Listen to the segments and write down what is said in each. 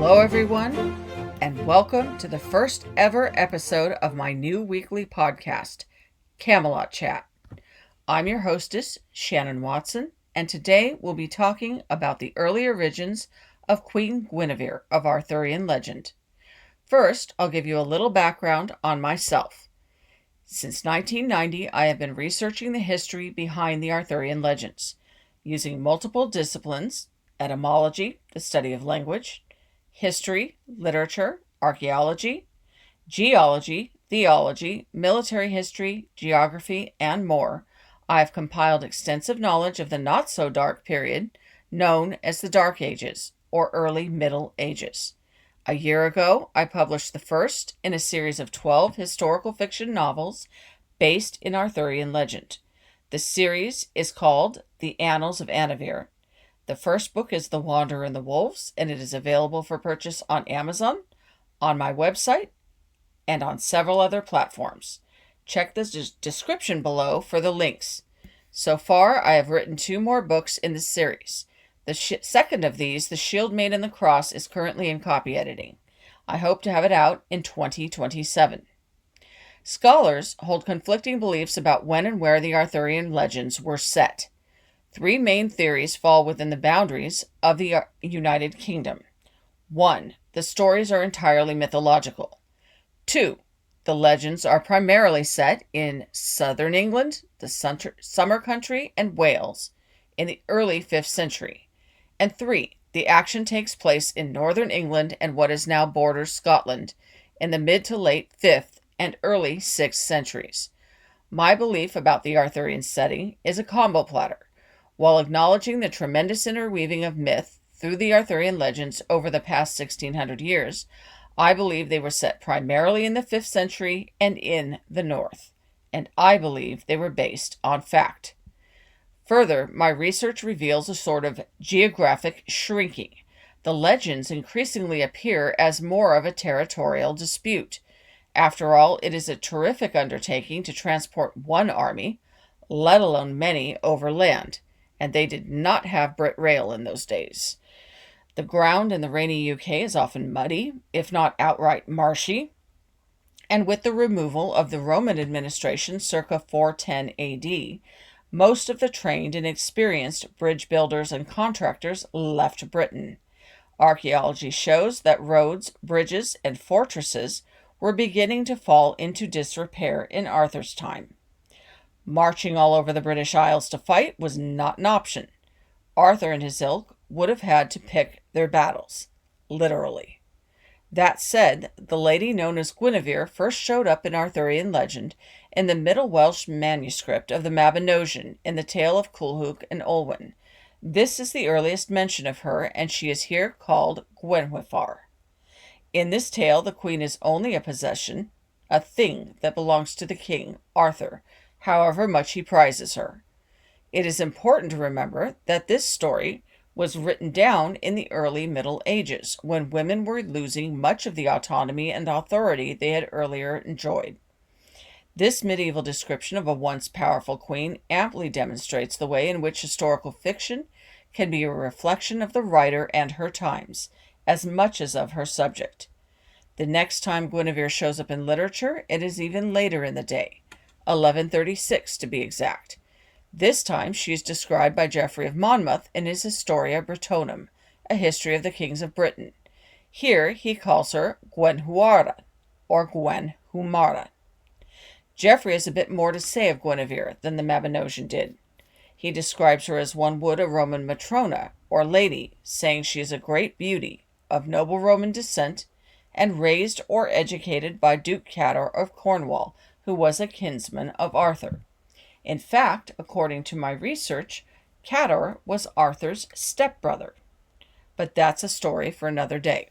Hello everyone, and welcome to the first ever episode of my new weekly podcast, Camelot Chat. I'm your hostess, Shannon Watson, and today we'll be talking about the early origins of Queen Guinevere of Arthurian legend. First, I'll give you a little background on myself. Since 1990, I have been researching the history behind the Arthurian legends, using multiple disciplines: etymology, the study of language, history, literature, archaeology, geology, theology, military history, geography, and more. I have compiled extensive knowledge of the not-so-dark period known as the Dark Ages, or Early Middle Ages. A year ago, I published the first in a series of 12 historical fiction novels based in Arthurian legend. The series is called The Annals of Guinevere. The first book is The Wanderer and the Wolves, and it is available for purchase on Amazon, on my website, and on several other platforms. Check the description below for the links. So far, I have written 2 more books in the series. The second of these, The Shield Made in the Cross, is currently in copy editing. I hope to have it out in 2027. Scholars hold conflicting beliefs about when and where the Arthurian legends were set. 3 main theories fall within the boundaries of the United Kingdom. 1. The stories are entirely mythological. 2. The legends are primarily set in southern England, the summer country, and Wales in the early 5th century. And 3. The action takes place in northern England and what is now borders Scotland in the mid to late 5th and early 6th centuries. My belief about the Arthurian setting is a combo platter. While acknowledging the tremendous interweaving of myth through the Arthurian legends over the past 1600 years, I believe they were set primarily in the 5th century and in the north, and I believe they were based on fact. Further, my research reveals a sort of geographic shrinking. The legends increasingly appear as more of a territorial dispute. After all, it is a terrific undertaking to transport one army, let alone many, over land. And they did not have Brit rail in those days. The ground in the rainy UK is often muddy, if not outright marshy, and with the removal of the Roman administration circa 410 AD, most of the trained and experienced bridge builders and contractors left Britain. Archaeology shows that roads, bridges, and fortresses were beginning to fall into disrepair in Arthur's time. Marching all over the British Isles to fight was not an option. Arthur and his ilk would have had to pick their battles, literally. That said, the lady known as Guinevere first showed up in Arthurian legend in the Middle Welsh manuscript of the Mabinogion in the Tale of Culhwch and Olwen. This is the earliest mention of her, and she is here called Guinevere. In this tale, the queen is only a possession, a thing that belongs to the king, Arthur, however much he prizes her. It is important to remember that this story was written down in the early Middle Ages, when women were losing much of the autonomy and authority they had earlier enjoyed. This medieval description of a once powerful queen amply demonstrates the way in which historical fiction can be a reflection of the writer and her times, as much as of her subject. The next time Guinevere shows up in literature, it is even later in the day, 1136 to be exact. This time she is described by Geoffrey of Monmouth in his Historia Brittonum, a history of the kings of Britain. Here he calls her Gwenhwyvar, or Gwenhumara. Geoffrey has a bit more to say of Guinevere than the Mabinogion did. He describes her as one would a Roman matrona, or lady, saying she is a great beauty, of noble Roman descent, and raised or educated by Duke Cador of Cornwall, who was a kinsman of Arthur. In fact, according to my research, Cador was Arthur's stepbrother. But that's a story for another day.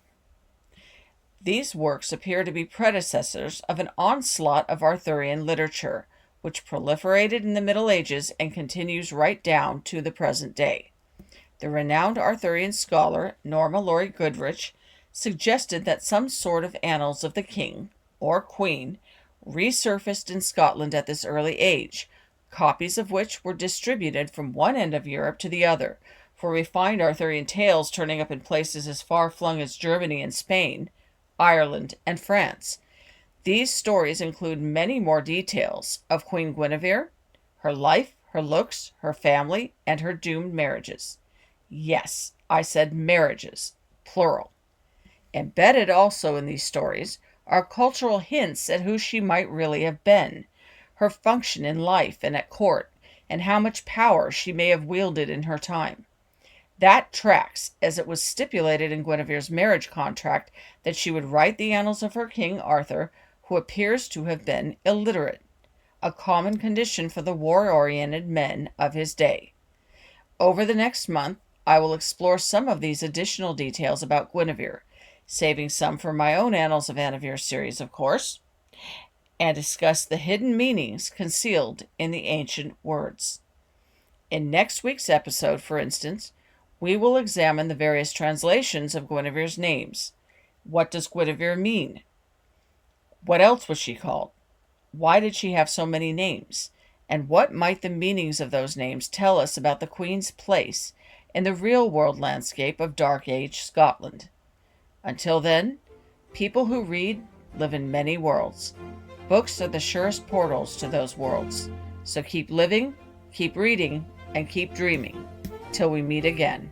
These works appear to be predecessors of an onslaught of Arthurian literature, which proliferated in the Middle Ages and continues right down to the present day. The renowned Arthurian scholar Norma Laurie Goodrich suggested that some sort of annals of the king, or queen, resurfaced in Scotland at this early age, copies of which were distributed from one end of Europe to the other, for we find Arthurian tales turning up in places as far-flung as Germany and Spain, Ireland, and France. These stories include many more details of Queen Guinevere, her life, her looks, her family, and her doomed marriages. Yes, I said marriages, plural. Embedded also in these stories are cultural hints at who she might really have been, her function in life and at court, and how much power she may have wielded in her time. That tracks, as it was stipulated in Guinevere's marriage contract that she would write the annals of her king Arthur, who appears to have been illiterate, a common condition for the war-oriented men of his day. Over the next month, I will explore some of these additional details about Guinevere, saving some for my own Annals of Guinevere series, of course, and discuss the hidden meanings concealed in the ancient words. In next week's episode, for instance, we will examine the various translations of Guinevere's names. What does Guinevere mean? What else was she called? Why did she have so many names? And what might the meanings of those names tell us about the Queen's place in the real-world landscape of Dark Age Scotland? Until then, people who read live in many worlds. Books are the surest portals to those worlds. So keep living, keep reading, and keep dreaming. Till we meet again.